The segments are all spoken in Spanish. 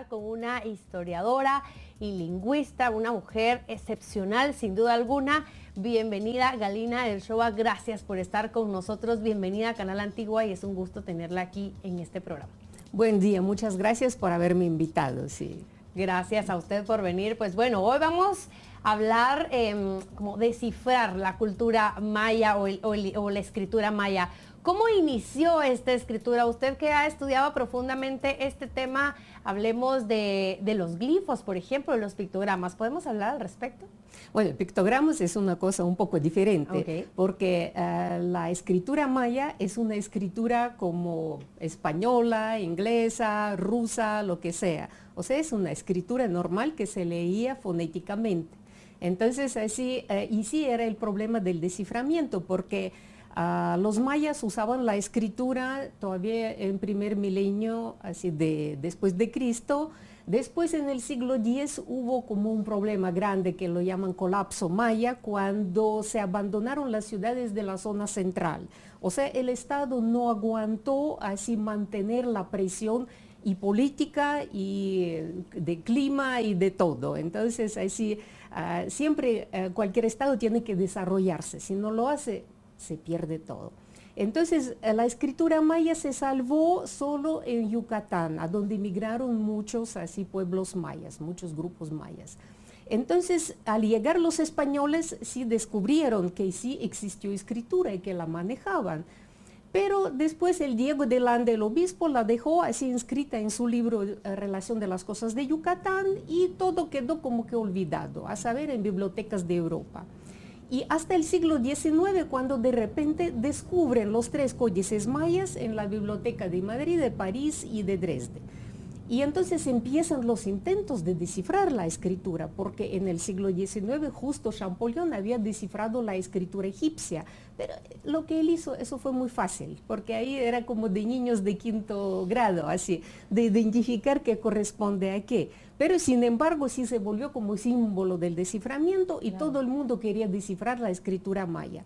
Con una historiadora y lingüista, una mujer excepcional sin duda alguna. Bienvenida Galina del Shoah, gracias por estar con nosotros, bienvenida a Canal Antigua y es un gusto tenerla aquí en este programa. Buen día, muchas gracias por haberme invitado. Sí. Gracias a usted por venir. Pues bueno, hoy vamos a hablar, como descifrar la cultura maya o la escritura maya. ¿Cómo inició esta escritura? Usted que ha estudiado profundamente este tema, hablemos de los glifos, por ejemplo, de los pictogramas. ¿Podemos hablar al respecto? Bueno, pictogramas es una cosa un poco diferente, okay, porque la escritura maya es una escritura como española, inglesa, rusa, lo que sea. O sea, es una escritura normal que se leía fonéticamente. Entonces, así, y sí era el problema del desciframiento, porque los mayas usaban la escritura todavía en primer milenio, así después de Cristo. Después en el siglo X hubo como un problema grande que lo llaman colapso maya, cuando se abandonaron las ciudades de la zona central. O sea, el Estado no aguantó así mantener la presión y política y de clima y de todo. Entonces, así, siempre cualquier Estado tiene que desarrollarse. Si no lo hace, se pierde todo. Entonces, la escritura maya se salvó solo en Yucatán, a donde emigraron muchos así pueblos mayas, muchos grupos mayas. Entonces, al llegar los españoles, sí descubrieron que sí existió escritura y que la manejaban. Pero después el Diego de Landa, el obispo, la dejó así inscrita en su libro Relación de las Cosas de Yucatán y todo quedó como que olvidado, a saber, en bibliotecas de Europa. Y hasta el siglo XIX, cuando de repente descubren los 3 códices mayas en la biblioteca de Madrid, de París y de Dresde. Y entonces empiezan los intentos de descifrar la escritura, porque en el siglo XIX justo Champollion había descifrado la escritura egipcia, pero lo que él hizo, eso fue muy fácil, porque ahí era como de niños de 5º grado, así, de identificar qué corresponde a qué. Pero sin embargo sí se volvió como símbolo del desciframiento y claro, todo el mundo quería descifrar la escritura maya.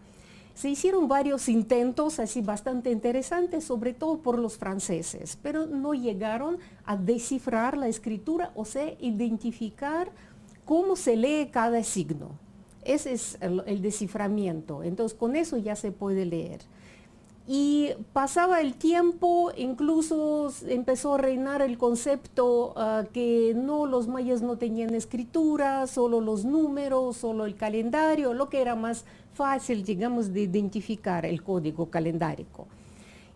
Se hicieron varios intentos así bastante interesantes, sobre todo por los franceses, pero no llegaron a descifrar la escritura, o sea, identificar cómo se lee cada signo. Ese es el desciframiento, entonces con eso ya se puede leer. Y pasaba el tiempo, incluso empezó a reinar el concepto que no, los mayas no tenían escritura, solo los números, solo el calendario, lo que era más fácil, digamos, de identificar el código calendárico.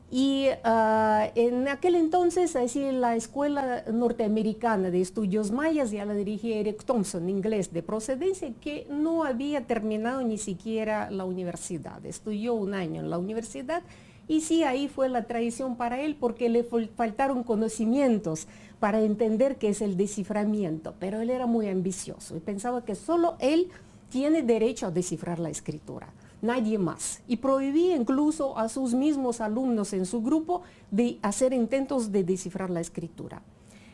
Y en aquel entonces, así, la Escuela Norteamericana de Estudios Mayas ya la dirigía Eric Thompson, inglés de procedencia, que no había terminado ni siquiera la universidad. Estudió un año en la universidad y sí, ahí fue la traición para él porque le faltaron conocimientos para entender qué es el desciframiento, pero él era muy ambicioso y pensaba que solo él tiene derecho a descifrar la escritura, nadie más. Y prohibía incluso a sus mismos alumnos en su grupo de hacer intentos de descifrar la escritura.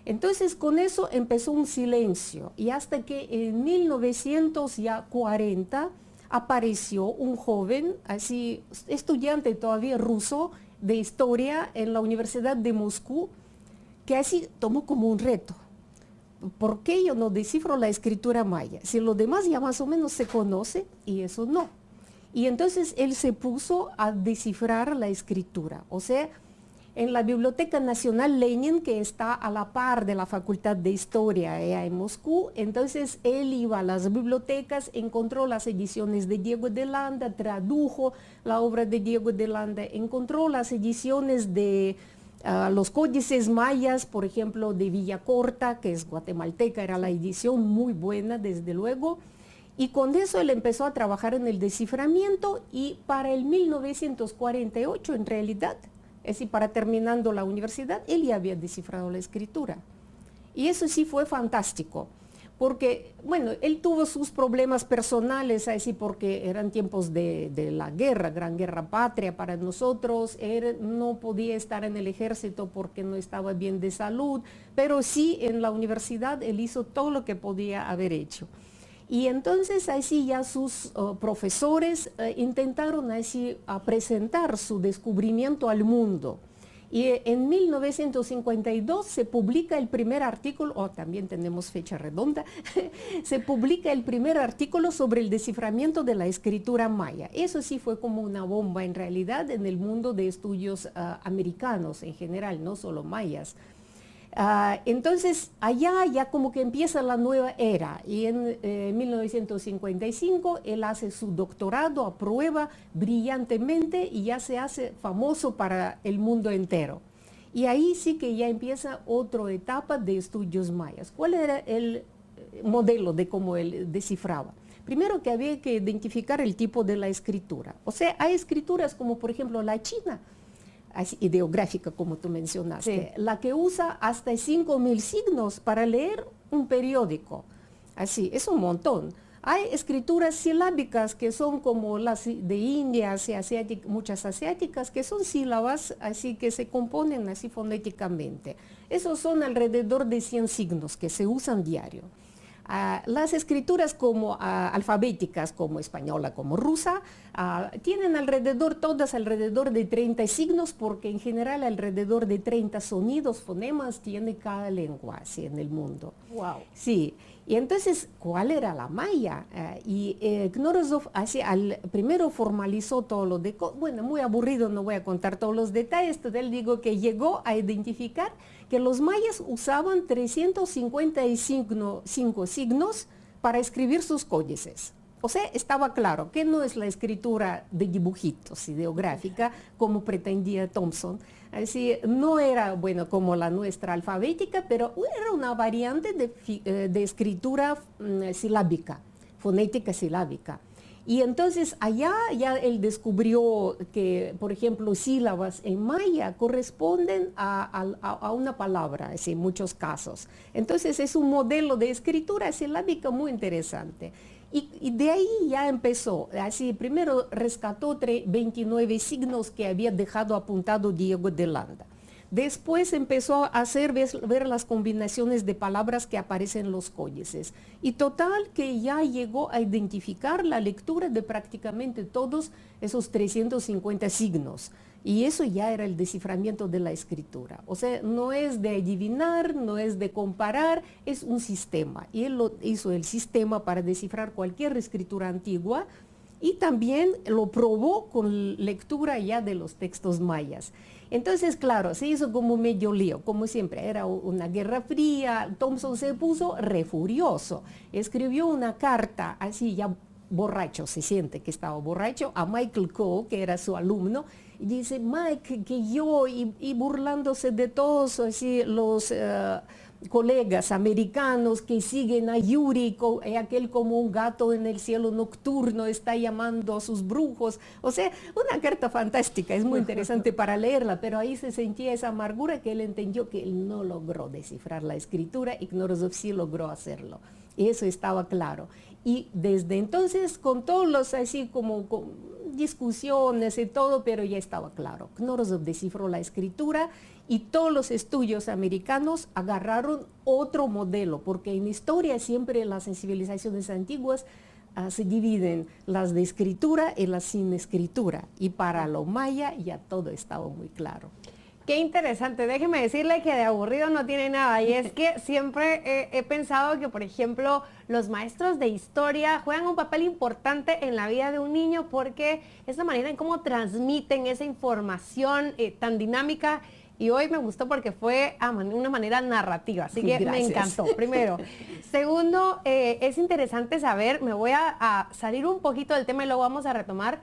Entonces con eso empezó un silencio y hasta que en 1940 apareció un joven, así estudiante todavía ruso de historia en la Universidad de Moscú, que así tomó como un reto. ¿Por qué yo no descifro la escritura maya? Si lo demás ya más o menos se conoce y eso no. Y entonces él se puso a descifrar la escritura. O sea, en la Biblioteca Nacional Lenin, que está a la par de la Facultad de Historia allá en Moscú, entonces él iba a las bibliotecas, encontró las ediciones de Diego de Landa, tradujo la obra de Diego de Landa, encontró las ediciones de los códices mayas, por ejemplo, de Villacorta, que es guatemalteca, era la edición muy buena, desde luego. Y con eso él empezó a trabajar en el desciframiento y para el 1948, en realidad, es decir, para terminando la universidad, él ya había descifrado la escritura. Y eso sí fue fantástico, porque, bueno, él tuvo sus problemas personales, así porque eran tiempos de la guerra, gran guerra patria para nosotros. Él no podía estar en el ejército porque no estaba bien de salud, pero sí en la universidad él hizo todo lo que podía haber hecho. Y entonces así ya sus profesores intentaron así presentar su descubrimiento al mundo. Y en 1952 se publica el primer artículo, o también tenemos fecha redonda, se publica el primer artículo sobre el desciframiento de la escritura maya. Eso sí fue como una bomba en realidad en el mundo de estudios americanos en general, no solo mayas. Entonces allá ya como que empieza la nueva era y en 1955 él hace su doctorado, aprueba brillantemente y ya se hace famoso para el mundo entero. Y ahí sí que ya empieza otra etapa de estudios mayas. ¿Cuál era el modelo de cómo él descifraba? Primero que había que identificar el tipo de la escritura. O sea, hay escrituras como por ejemplo la china, ideográfica como tú mencionaste, sí, la que usa hasta 5.000 signos para leer un periódico. Así, es un montón. Hay escrituras silábicas que son como las de India, muchas asiáticas, que son sílabas así que se componen así fonéticamente. Esos son alrededor de 100 signos que se usan diario. Las escrituras como alfabéticas, como española, como rusa, tienen todas alrededor de 30 signos, porque en general alrededor de 30 sonidos, fonemas tiene cada lengua así en el mundo. Wow. Sí, y entonces, ¿cuál era la maya? Knorozov primero formalizó todo lo de, bueno, muy aburrido, no voy a contar todos los detalles, pero él digo que llegó a identificar que los mayas usaban 355 signos para escribir sus códices. O sea, estaba claro que no es la escritura de dibujitos ideográfica como pretendía Thompson. Así, no era, bueno, como la nuestra alfabética, pero era una variante de escritura silábica, fonética silábica. Y entonces allá ya él descubrió que, por ejemplo, sílabas en maya corresponden a una palabra, así, en muchos casos. Entonces es un modelo de escritura silábica muy interesante. Y de ahí ya empezó, así, primero rescató 29 signos que había dejado apuntado Diego de Landa. Después empezó a hacer ver las combinaciones de palabras que aparecen en los códices. Y total que ya llegó a identificar la lectura de prácticamente todos esos 350 signos. Y eso ya era el desciframiento de la escritura. O sea, no es de adivinar, no es de comparar, es un sistema. Y él hizo el sistema para descifrar cualquier escritura antigua y también lo probó con lectura ya de los textos mayas. Entonces, claro, se hizo como medio lío, como siempre, era una guerra fría. Thompson se puso re furioso, escribió una carta, así ya borracho, se siente que estaba borracho, a Michael Coe, que era su alumno, y dice, Mike, que yo, y burlándose de todos así los colegas americanos que siguen a Yuri, aquel como un gato en el cielo nocturno está llamando a sus brujos. O sea, una carta fantástica, es muy interesante para leerla, pero ahí se sentía esa amargura que él entendió que él no logró descifrar la escritura y Knorozov sí logró hacerlo. Y eso estaba claro. Y desde entonces, con todos los así como discusiones y todo, pero ya estaba claro. Knorozov descifró la escritura y todos los estudios americanos agarraron otro modelo, porque en historia siempre las civilizaciones antiguas se dividen las de escritura y las sin escritura. Y para lo maya ya todo estaba muy claro. Qué interesante, déjeme decirle que de aburrido no tiene nada, y es que siempre he pensado que, por ejemplo, los maestros de historia juegan un papel importante en la vida de un niño, porque es la manera en cómo transmiten esa información tan dinámica, y hoy me gustó porque fue una manera narrativa, así que gracias. Me encantó, primero. Segundo, es interesante saber, me voy a salir un poquito del tema y luego vamos a retomar,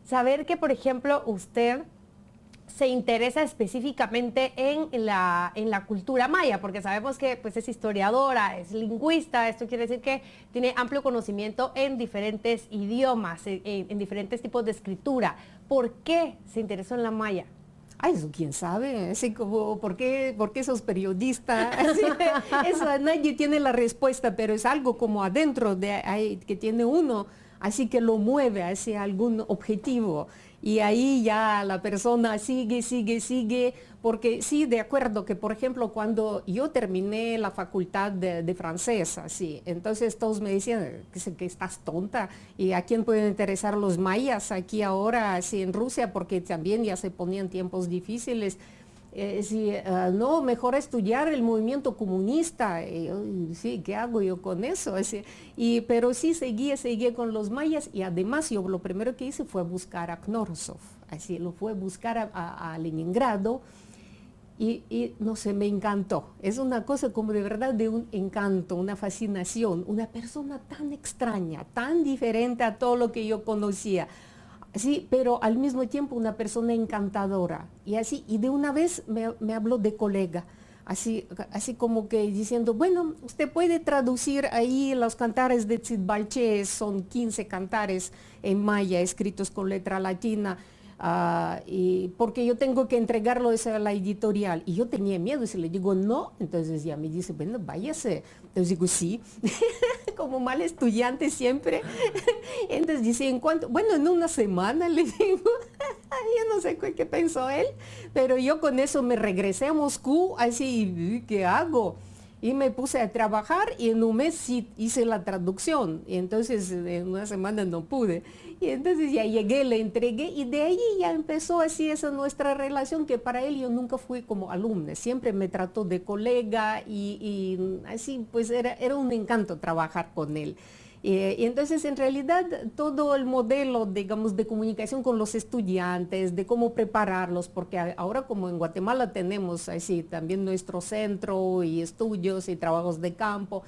saber que, por ejemplo, usted se interesa específicamente en la cultura maya, porque sabemos que pues, es historiadora, es lingüista. Esto quiere decir que tiene amplio conocimiento en diferentes idiomas, en diferentes tipos de escritura. ¿Por qué se interesó en la maya? Ah, eso quién sabe, así como, por qué sos periodista? Así, eso nadie tiene la respuesta, pero es algo como adentro de ahí, que tiene uno, así que lo mueve hacia algún objetivo. Y ahí ya la persona sigue, sigue, sigue, porque sí, de acuerdo que, por ejemplo, cuando yo terminé la facultad de francés, así, entonces todos me decían que estás tonta, y a quién pueden interesar los mayas aquí ahora, así en Rusia, porque también ya se ponían tiempos difíciles. Sí, no, mejor estudiar el movimiento comunista. Y yo, sí, ¿qué hago yo con eso? Así, pero sí, seguía con los mayas y además yo lo primero que hice fue buscar a Knorozov. Así, lo fue buscar a Leningrado y no sé, me encantó. Es una cosa como de verdad de un encanto, una fascinación, una persona tan extraña, tan diferente a todo lo que yo conocía. Sí, pero al mismo tiempo una persona encantadora. Y así, y de una vez me habló de colega, así como que diciendo, bueno, usted puede traducir ahí los cantares de Tzitbalché, son 15 cantares en maya escritos con letra latina. Y porque yo tengo que entregarlo a la editorial. Y yo tenía miedo, y si le digo no, entonces ya me dice, bueno, váyase. Entonces digo, sí, como mal estudiante siempre. Entonces dice, ¿en cuánto? Bueno, en una semana, le digo. Yo no sé qué pensó él, pero yo con eso me regresé a Moscú, así, ¿qué hago? Y me puse a trabajar y en un mes sí hice la traducción. Y entonces en una semana no pude. Y entonces ya llegué, le entregué y de ahí ya empezó así esa nuestra relación, que para él yo nunca fui como alumna, siempre me trató de colega y así pues era un encanto trabajar con él. Y entonces en realidad todo el modelo, digamos, de comunicación con los estudiantes, de cómo prepararlos, porque ahora como en Guatemala tenemos así también nuestro centro y estudios y trabajos de campo.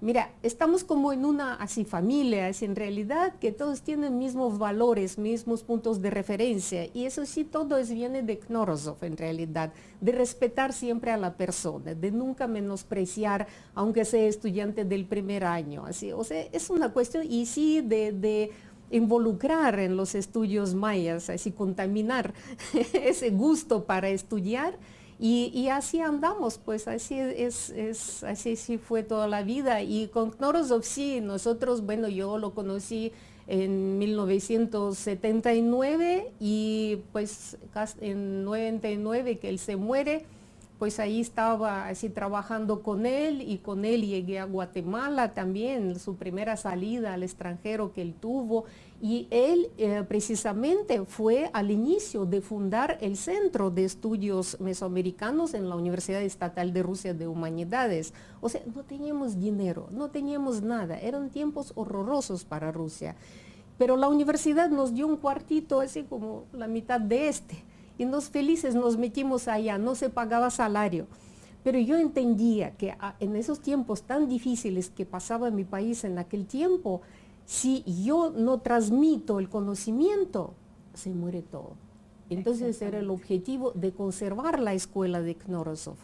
Mira, estamos como en una así familia, así en realidad que todos tienen mismos valores, mismos puntos de referencia y eso sí todo viene de Knorozov en realidad, de respetar siempre a la persona, de nunca menospreciar aunque sea estudiante del primer año, así, o sea, es una cuestión y sí de involucrar en los estudios mayas, así contaminar ese gusto para estudiar. Y así andamos, pues así sí fue toda la vida. Y con Knorozov sí, nosotros, bueno, yo lo conocí en 1979 y pues en 99 que él se muere, pues ahí estaba así trabajando con él y con él llegué a Guatemala también, su primera salida al extranjero que él tuvo. Y él precisamente fue al inicio de fundar el Centro de Estudios Mesoamericanos en la Universidad Estatal de Rusia de Humanidades. O sea, no teníamos dinero, no teníamos nada, eran tiempos horrorosos para Rusia. Pero la universidad nos dio un cuartito así como la mitad de este. Y nos felices nos metimos allá, no se pagaba salario. Pero yo entendía que en esos tiempos tan difíciles que pasaba en mi país en aquel tiempo, si yo no transmito el conocimiento, se muere todo. Entonces era el objetivo de conservar la escuela de Knorozov.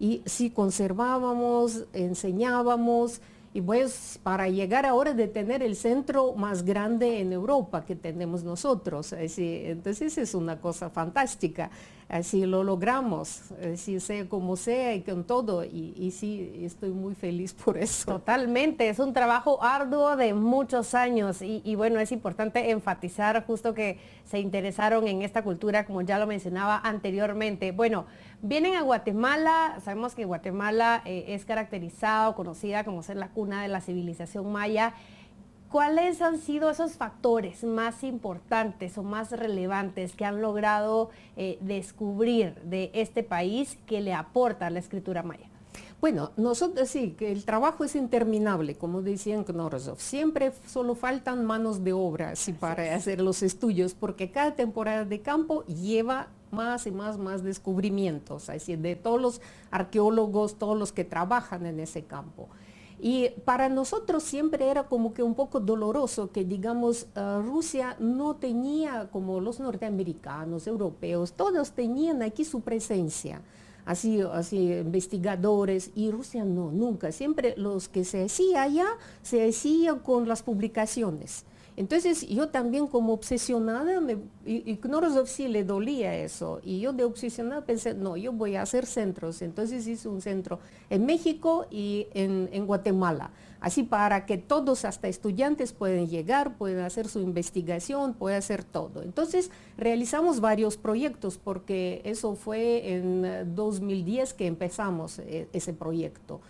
Y si conservábamos, enseñábamos, y pues para llegar ahora de tener el centro más grande en Europa que tenemos nosotros, así, entonces es una cosa fantástica, así lo logramos, así sea como sea y con todo, y sí, estoy muy feliz por eso. Totalmente, es un trabajo arduo de muchos años y bueno, es importante enfatizar justo que se interesaron en esta cultura, como ya lo mencionaba anteriormente. Bueno, vienen a Guatemala, sabemos que Guatemala es caracterizado, conocida como ser la cuna de la civilización maya. ¿Cuáles han sido esos factores más importantes o más relevantes que han logrado descubrir de este país que le aporta la escritura maya? Bueno, nosotros sí, que el trabajo es interminable, como decían Knorozov. Siempre solo faltan manos de obra así para hacer los estudios, porque cada temporada de campo lleva más y más descubrimientos, así de todos los arqueólogos, todos los que trabajan en ese campo. Y para nosotros siempre era como que un poco doloroso que, digamos, Rusia no tenía como los norteamericanos, europeos, todos tenían aquí su presencia. Así investigadores, y Rusia no, nunca. Siempre los que se hacía allá, se hacía con las publicaciones. Entonces yo también como obsesionada, y Knorozov sí le dolía eso, y yo de obsesionada pensé, no, yo voy a hacer centros. Entonces hice un centro en México y en Guatemala, así para que todos, hasta estudiantes, pueden llegar, pueden hacer su investigación, pueden hacer todo. Entonces realizamos varios proyectos, porque eso fue en 2010 que empezamos ese proyecto.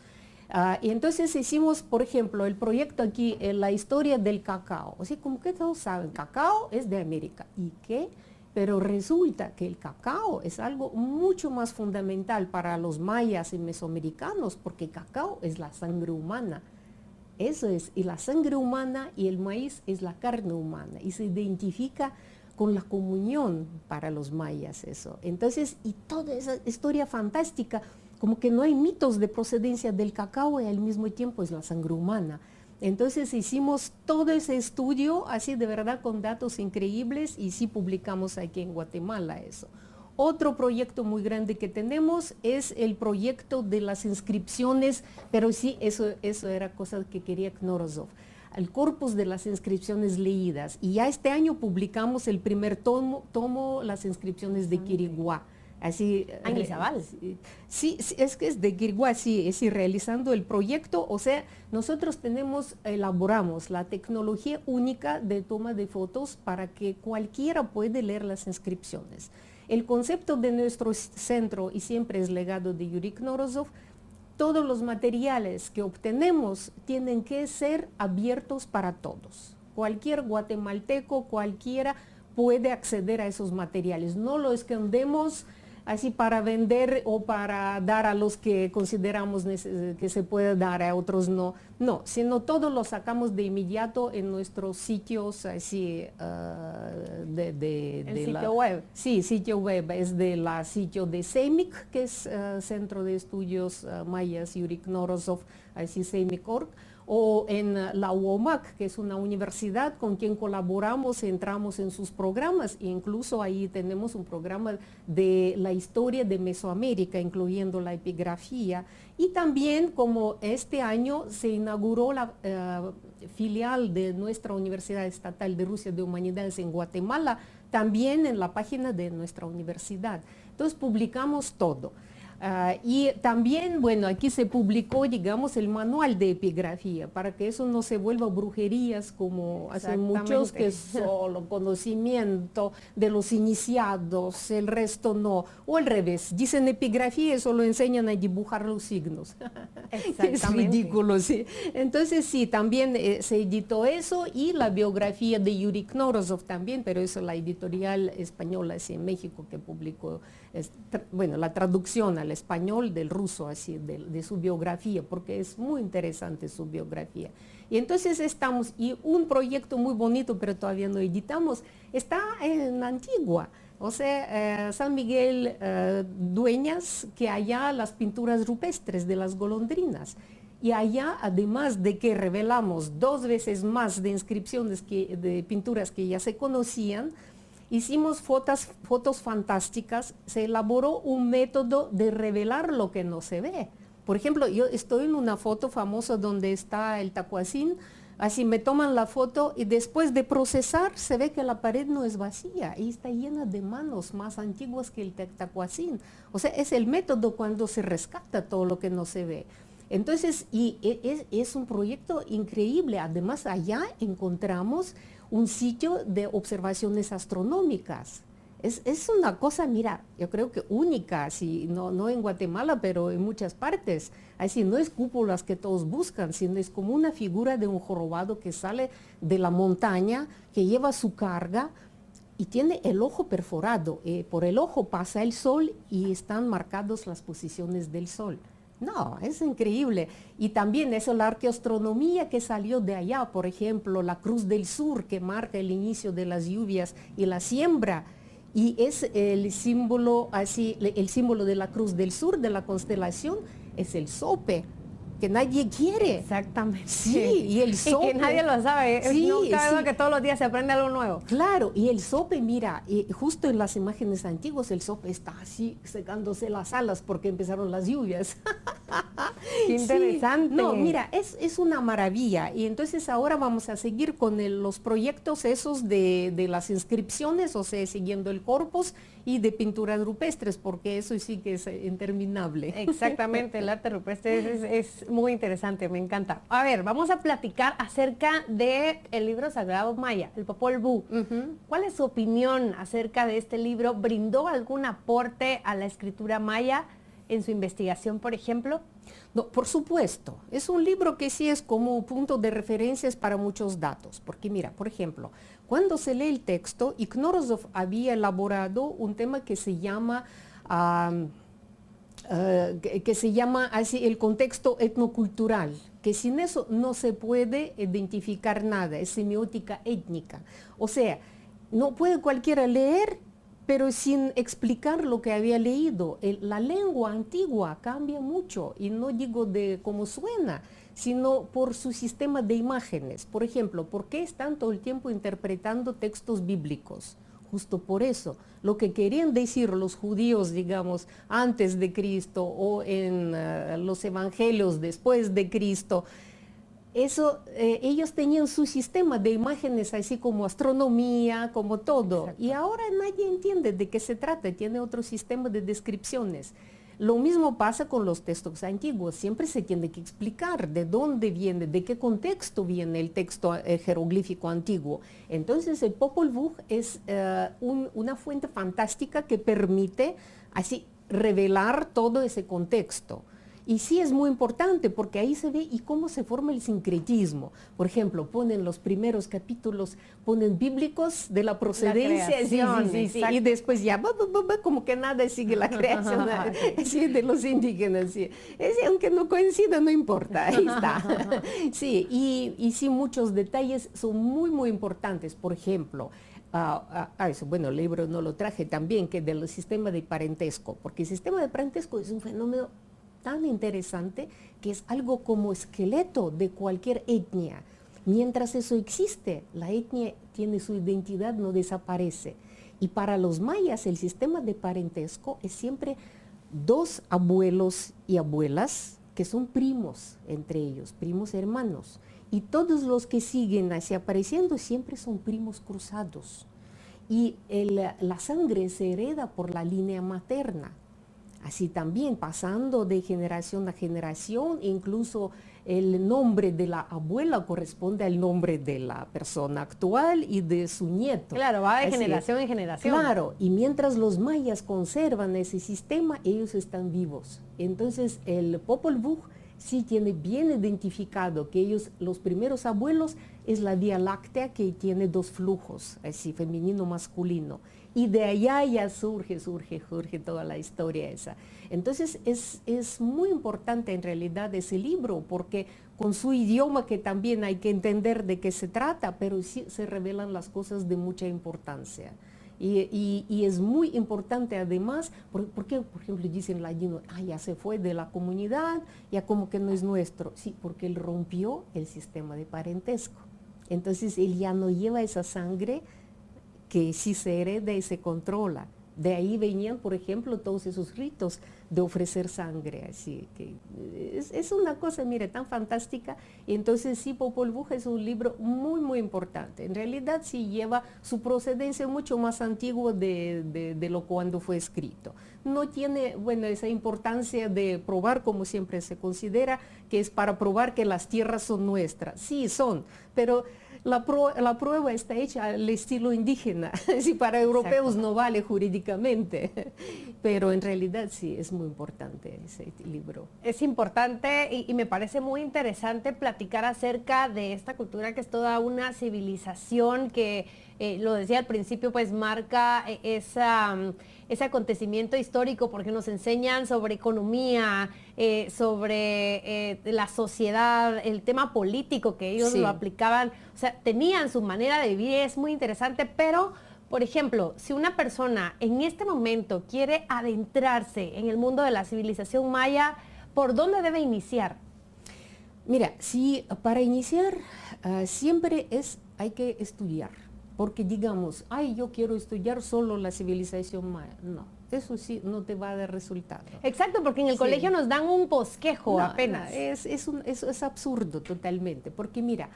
Y entonces hicimos, por ejemplo, el proyecto aquí, la historia del cacao. O sea, como que todos saben, cacao es de América. ¿Y qué? Pero resulta que el cacao es algo mucho más fundamental para los mayas y mesoamericanos, porque cacao es la sangre humana. Eso es, y la sangre humana y el maíz es la carne humana, y se identifica con la comunión para los mayas eso. Entonces, y toda esa historia fantástica, como que no hay mitos de procedencia del cacao y al mismo tiempo es la sangre humana. Entonces hicimos todo ese estudio así de verdad con datos increíbles y sí publicamos aquí en Guatemala eso. Otro proyecto muy grande que tenemos es el proyecto de las inscripciones, pero sí, eso era cosa que quería Knorozov, el corpus de las inscripciones leídas. Y ya este año publicamos el primer tomo las inscripciones de Quiriguá. Así, en Izabal. Sí, es que es de Quiriguá, sí, es decir, realizando el proyecto, o sea, nosotros elaboramos la tecnología única de toma de fotos para que cualquiera pueda leer las inscripciones. El concepto de nuestro centro, y siempre es legado de Yuri Knorozov, todos los materiales que obtenemos tienen que ser abiertos para todos. Cualquier guatemalteco, cualquiera puede acceder a esos materiales. No lo escondemos así para vender o para dar a los que consideramos que se puede dar, a otros no. No, sino todos lo sacamos de inmediato en nuestros sitios así sitio web. Sí, sitio web, es de la sitio de CEMIC, que es Centro de Estudios Mayas Yuri Knorozov, así CEMIC.org, o en la UOMAC, que es una universidad con quien colaboramos, entramos en sus programas, e incluso ahí tenemos un programa de la historia de Mesoamérica, incluyendo la epigrafía, y también como este año se inauguró la filial de nuestra Universidad Estatal de Rusia de Humanidades en Guatemala, también en la página de nuestra universidad. Entonces publicamos todo. Y también, bueno, aquí se publicó, digamos, el manual de epigrafía, para que eso no se vuelva brujerías como hacen muchos, que es solo conocimiento de los iniciados, el resto no. O al revés, dicen epigrafía y solo enseñan a dibujar los signos. Es ridículo, sí. Entonces, sí, también se editó eso y la biografía de Yuri Knorozov también, pero eso la editorial española, así en México, que publicó, bueno, la traducción al español del ruso, así, de su biografía, porque es muy interesante su biografía. Y entonces estamos, y un proyecto muy bonito, pero todavía no editamos, está en Antigua, o sea, San Miguel Dueñas, que allá las pinturas rupestres de las golondrinas. Y allá, además de que revelamos 2 veces más de inscripciones de pinturas que ya se conocían, hicimos fotos fantásticas, se elaboró un método de revelar lo que no se ve. Por ejemplo, yo estoy en una foto famosa donde está el tacuacín, así me toman la foto y después de procesar se ve que la pared no es vacía y está llena de manos más antiguas que el tacuacín. O sea, es el método cuando se rescata todo lo que no se ve. Entonces, y es un proyecto increíble. Además, allá encontramos un sitio de observaciones astronómicas. Es una cosa, mira, yo creo que única, así, no en Guatemala, pero en muchas partes. Así, no es cúpulas que todos buscan, sino es como una figura de un jorobado que sale de la montaña, que lleva su carga y tiene el ojo perforado. Por el ojo pasa el sol y están marcadas las posiciones del sol. No, es increíble. Y también eso, la arqueoastronomía que salió de allá, por ejemplo, la Cruz del Sur, que marca el inicio de las lluvias y la siembra, y es el símbolo, así, el símbolo de la Cruz del Sur, de la constelación, es el zope, que nadie quiere. Exactamente. Sí, y el zope. Y que nadie lo sabe. Sí, Cada vez que todos los días se aprende algo nuevo. Claro, y el zope, mira, justo en las imágenes antiguas el zope está así secándose las alas porque empezaron las lluvias. Qué interesante. Sí. No, mira, es una maravilla. Y entonces ahora vamos a seguir con los proyectos esos de las inscripciones, o sea, siguiendo el corpus y de pinturas rupestres, porque eso sí que es interminable. Exactamente, el arte rupestre es muy interesante, me encanta. A ver, vamos a platicar acerca del libro sagrado maya, el Popol Vuh. ¿Cuál es su opinión acerca de este libro? ¿Brindó algún aporte a la escritura maya en su investigación, por ejemplo? No, por supuesto, es un libro que sí es como punto de referencias para muchos datos, porque mira, por ejemplo, cuando se lee el texto, Knorozov había elaborado un tema que se llama así el contexto etnocultural, que sin eso no se puede identificar nada, es semiótica étnica. O sea, no puede cualquiera leer, pero sin explicar lo que había leído. La lengua antigua cambia mucho, y no digo de cómo suena, sino por su sistema de imágenes. Por ejemplo, ¿por qué están todo el tiempo interpretando textos bíblicos? Justo por eso, lo que querían decir los judíos, digamos, antes de Cristo o en los evangelios después de Cristo, eso, ellos tenían su sistema de imágenes, así como astronomía, como todo. Exacto. Y ahora nadie entiende de qué se trata, tiene otro sistema de descripciones. Lo mismo pasa con los textos antiguos, siempre se tiene que explicar de dónde viene, de qué contexto viene el texto jeroglífico antiguo. Entonces el Popol Vuh es una fuente fantástica que permite así revelar todo ese contexto. Y sí es muy importante porque ahí se ve y cómo se forma el sincretismo. Por ejemplo, ponen los primeros capítulos, ponen bíblicos de la procedencia, sí, y después ya como que nada sigue la creación así, de los indígenas. Sí. Aunque no coincida, no importa, ahí está. Sí, y sí, muchos detalles son muy, muy importantes. Por ejemplo, eso, bueno, el libro no lo traje también, que del sistema de parentesco, porque el sistema de parentesco es un fenómeno tan interesante que es algo como esqueleto de cualquier etnia. Mientras eso existe, la etnia tiene su identidad, no desaparece. Y para los mayas el sistema de parentesco es siempre dos abuelos y abuelas que son primos entre ellos, primos hermanos. Y todos los que siguen así apareciendo siempre son primos cruzados. Y la sangre se hereda por la línea materna. Así también, pasando de generación a generación, incluso el nombre de la abuela corresponde al nombre de la persona actual y de su nieto. Claro, va de generación en generación. Claro, y mientras los mayas conservan ese sistema, ellos están vivos. Entonces, el Popol Vuh sí tiene bien identificado que ellos, los primeros abuelos, es la Vía Láctea, que tiene dos flujos, así, femenino-masculino. Y de allá ya surge toda la historia esa. Entonces es muy importante en realidad ese libro, porque con su idioma, que también hay que entender de qué se trata, pero sí se revelan las cosas de mucha importancia. Y es muy importante además, porque por ejemplo dicen ladino, ya se fue de la comunidad, ya como que no es nuestro. Sí, porque él rompió el sistema de parentesco. Entonces él ya no lleva esa sangre que sí se hereda y se controla. De ahí venían, por ejemplo, todos esos ritos de ofrecer sangre. Así que es una cosa, mire, tan fantástica. Y entonces sí, Popol Vuh es un libro muy, muy importante. En realidad sí lleva su procedencia mucho más antigua de lo cuando fue escrito. No tiene, bueno, esa importancia de probar, como siempre se considera, que es para probar que las tierras son nuestras. Sí, son, pero la prueba está hecha al estilo indígena. Si para europeos no vale jurídicamente, pero en realidad sí es muy importante ese libro. Es importante y me parece muy interesante platicar acerca de esta cultura que es toda una civilización que, lo decía al principio, pues marca ese acontecimiento histórico, porque nos enseñan sobre economía, sobre la sociedad, el tema político que ellos lo aplicaban, o sea, tenían su manera de vivir, es muy interesante, pero, por ejemplo, si una persona en este momento quiere adentrarse en el mundo de la civilización maya, ¿por dónde debe iniciar? Mira, sí, para iniciar siempre hay que estudiar. Porque digamos, yo quiero estudiar solo la civilización maya. No, eso sí no te va a dar resultado. Exacto, porque en el Sí. colegio nos dan un bosquejo No, apenas. es absurdo totalmente, porque mira,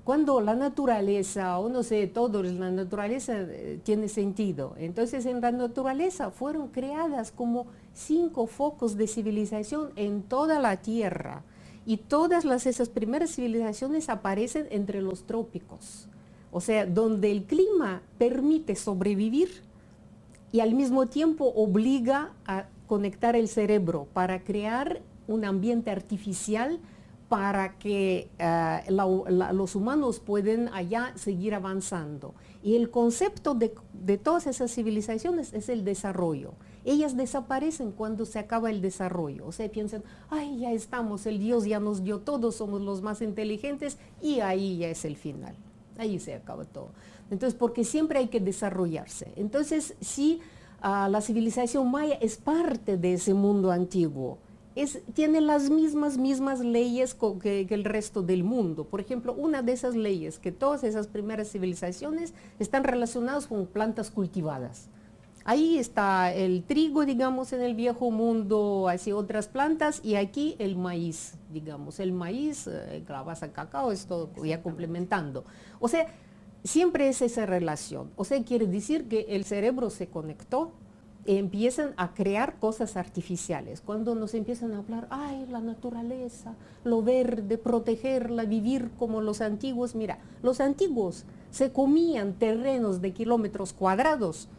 cuando la naturaleza, o no sé, todo, la naturaleza tiene sentido. Entonces en la naturaleza fueron creadas como 5 focos de civilización en toda la Tierra. Y esas primeras civilizaciones aparecen entre los trópicos. O sea, donde el clima permite sobrevivir y al mismo tiempo obliga a conectar el cerebro para crear un ambiente artificial para que los humanos puedan allá seguir avanzando. Y el concepto de todas esas civilizaciones es el desarrollo. Ellas desaparecen cuando se acaba el desarrollo. O sea, piensan, ay, ya estamos, el Dios ya nos dio todo, somos los más inteligentes, y ahí ya es el final. Ahí se acaba todo. Entonces, porque siempre hay que desarrollarse. Entonces, sí, la civilización maya es parte de ese mundo antiguo. Tiene las mismas leyes que el resto del mundo. Por ejemplo, una de esas leyes, que todas esas primeras civilizaciones están relacionadas con plantas cultivadas. Ahí está el trigo, digamos, en el viejo mundo, así otras plantas, y aquí el maíz, digamos. El maíz, la base de cacao, es todo ya complementando. O sea, siempre es esa relación. O sea, quiere decir que el cerebro se conectó, empiezan a crear cosas artificiales. Cuando nos empiezan a hablar, ay, la naturaleza, lo verde, protegerla, vivir como los antiguos. Mira, los antiguos se comían terrenos de kilómetros cuadrados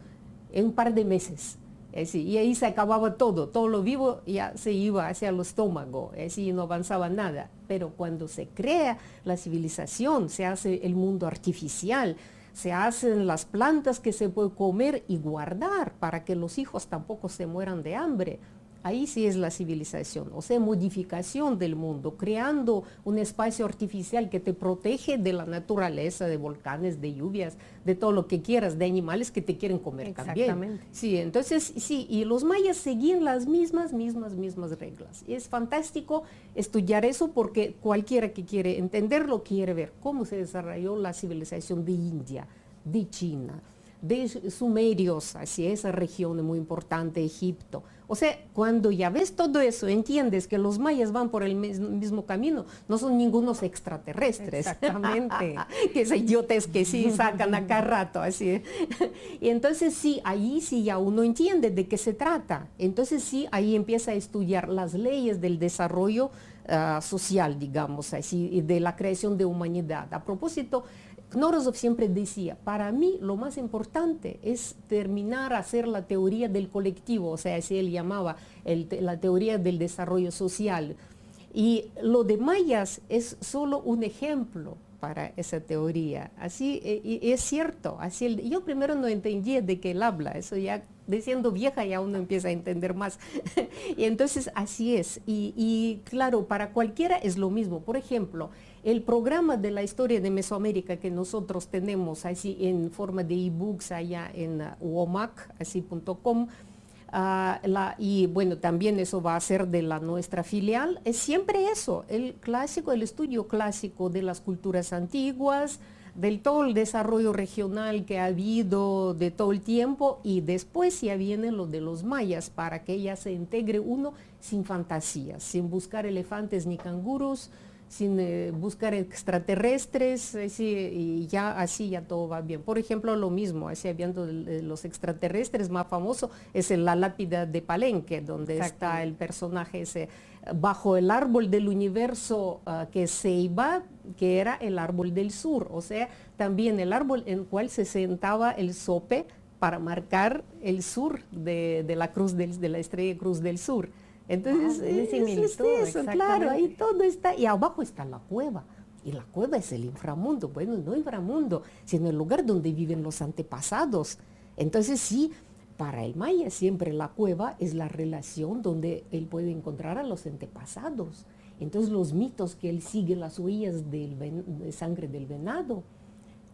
en un par de meses. Y ahí se acababa todo lo vivo ya se iba hacia el estómago, y no avanzaba nada. Pero cuando se crea la civilización, se hace el mundo artificial, se hacen las plantas que se puede comer y guardar para que los hijos tampoco se mueran de hambre. Ahí sí es la civilización, o sea, modificación del mundo, creando un espacio artificial que te protege de la naturaleza, de volcanes, de lluvias, de todo lo que quieras, de animales que te quieren comer también. Sí, entonces, sí, y los mayas seguían las mismas reglas. Y es fantástico estudiar eso porque cualquiera que quiere entenderlo quiere ver cómo se desarrolló la civilización de India, de China, de sumerios, así esa región es muy importante, Egipto. O sea, cuando ya ves todo eso, entiendes que los mayas van por el mismo camino, no son ningunos extraterrestres. Exactamente. Que es idiotes que sí sacan a cada rato, así. Y entonces sí, ahí sí ya uno entiende de qué se trata. Entonces sí, ahí empieza a estudiar las leyes del desarrollo social, digamos, así, y de la creación de humanidad. A propósito, Knorozov siempre decía, para mí lo más importante es terminar a hacer la teoría del colectivo, o sea, así él llamaba la teoría del desarrollo social. Y lo de Mayas es solo un ejemplo para esa teoría. Así, y es cierto, yo primero no entendía de qué él habla, eso ya siendo vieja ya uno empieza a entender más. Y entonces así es, y claro, para cualquiera es lo mismo. Por ejemplo, el programa de la historia de Mesoamérica que nosotros tenemos así en forma de ebooks allá en womac, así.com, y bueno, también eso va a ser de nuestra filial, es siempre eso, el estudio clásico de las culturas antiguas, del todo el desarrollo regional que ha habido de todo el tiempo, y después ya viene lo de los mayas para que ya se integre uno sin fantasías, sin buscar elefantes ni canguros, sin buscar extraterrestres, y ya así ya todo va bien. Por ejemplo, lo mismo, así habiendo los extraterrestres, más famoso es la lápida de Palenque, donde está el personaje ese bajo el árbol del universo, que es Ceiba, que era el árbol del sur, o sea, también el árbol en el cual se sentaba el Zope para marcar el sur de la estrella Cruz del Sur. Entonces, es eso, claro, ahí todo está, y abajo está la cueva, y la cueva es el inframundo, bueno, no inframundo, sino el lugar donde viven los antepasados. Entonces sí, para el maya siempre la cueva es la relación donde él puede encontrar a los antepasados. Entonces los mitos que él sigue, las huellas de sangre del venado,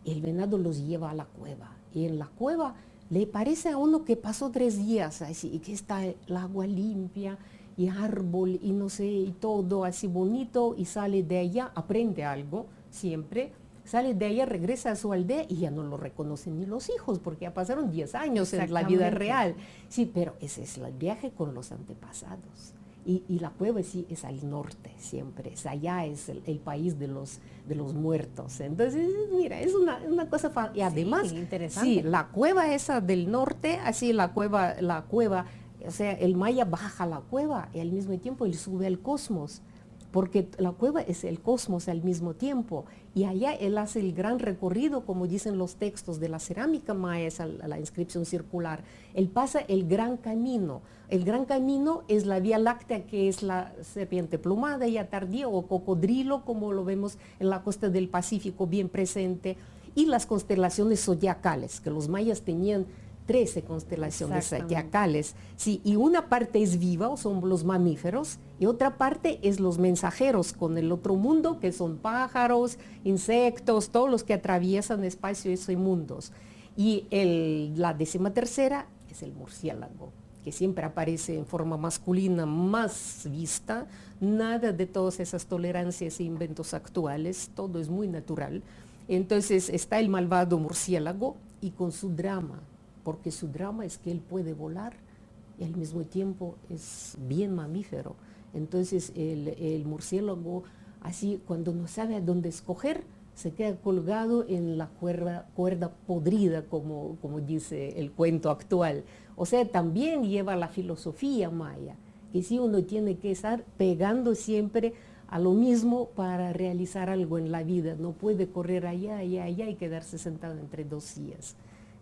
el venado los lleva a la cueva, y en la cueva le parece a uno que pasó 3 días así, y que está el agua limpia, y árbol, y no sé, y todo así bonito, y sale de allá, aprende algo, siempre, sale de allá, regresa a su aldea y ya no lo reconocen ni los hijos, porque ya pasaron 10 años en la vida real. Sí, pero ese es el viaje con los antepasados. Y la cueva sí es al norte siempre, allá es el país de los muertos. Entonces, mira, es una cosa y además, sí, interesante. Sí, la cueva esa del norte, así la cueva, o sea, el maya baja a la cueva y al mismo tiempo él sube al cosmos, porque la cueva es el cosmos al mismo tiempo. Y allá él hace el gran recorrido, como dicen los textos de la cerámica maya, esa, la inscripción circular. Él pasa el gran camino. El gran camino es la Vía Láctea, que es la serpiente plumada y tardía, o cocodrilo, como lo vemos en la costa del Pacífico, bien presente, y las constelaciones zodiacales, que los mayas tenían 13 constelaciones zodiacales, sí, y una parte es viva, o son los mamíferos, y otra parte es los mensajeros con el otro mundo, que son pájaros, insectos, todos los que atraviesan espacios y mundos. Y la 13ª es el murciélago, que siempre aparece en forma masculina más vista, nada de todas esas tolerancias e inventos actuales, todo es muy natural. Entonces está el malvado murciélago y con su drama, porque su drama es que él puede volar y al mismo tiempo es bien mamífero. Entonces el murciélago, así cuando no sabe a dónde escoger, se queda colgado en la cuerda podrida, como dice el cuento actual. O sea, también lleva la filosofía maya, que sí uno tiene que estar pegando siempre a lo mismo para realizar algo en la vida. No puede correr allá y quedarse sentado entre dos sillas.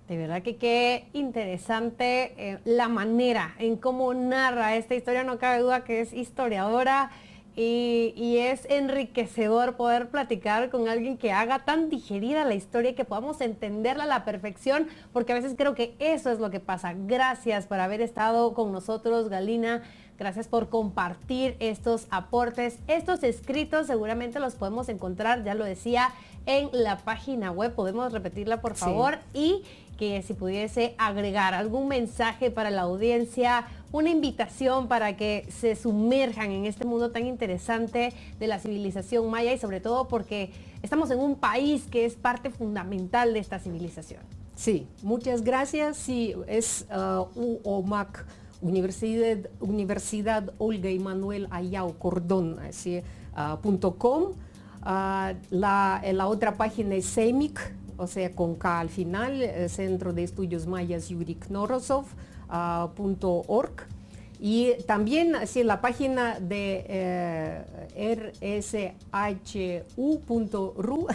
De verdad que qué interesante la manera en cómo narra esta historia, no cabe duda que es historiadora y es enriquecedor poder platicar con alguien que haga tan digerida la historia y que podamos entenderla a la perfección, porque a veces creo que eso es lo que pasa. Gracias por haber estado con nosotros, Galina. Gracias por compartir estos aportes. Estos escritos seguramente los podemos encontrar, ya lo decía, en la página web. ¿Podemos repetirla, por favor? Sí. Y que si pudiese agregar algún mensaje para la audiencia, una invitación para que se sumerjan en este mundo tan interesante de la civilización maya y sobre todo porque estamos en un país que es parte fundamental de esta civilización. Sí, muchas gracias. Sí, es UOMAC, Universidad Olga y Manuel Ayau Cordón, así, .com. La otra página es CEMIC, o sea, con K al final, Centro de Estudios Mayas Yuri Knorosov, .org. Y también así, la página de rsu.ru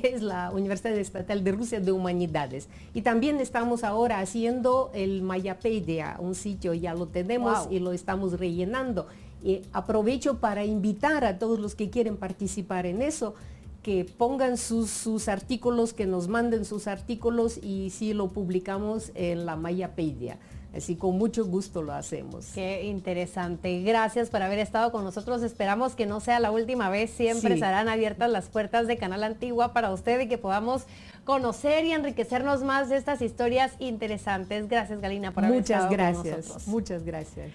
es la Universidad Estatal de Rusia de Humanidades. Y también estamos ahora haciendo el Mayapedia, un sitio ya lo tenemos. Wow. Y lo estamos rellenando. Y aprovecho para invitar a todos los que quieren participar en eso, que pongan sus artículos, que nos manden sus artículos y sí lo publicamos en la Mayapedia. Así con mucho gusto lo hacemos. Qué interesante. Gracias por haber estado con nosotros. Esperamos que no sea la última vez. Siempre estarán abiertas las puertas de Canal Antigua para usted y que podamos conocer y enriquecernos más de estas historias interesantes. Gracias, Galina, por haber estado con nosotros. Muchas gracias.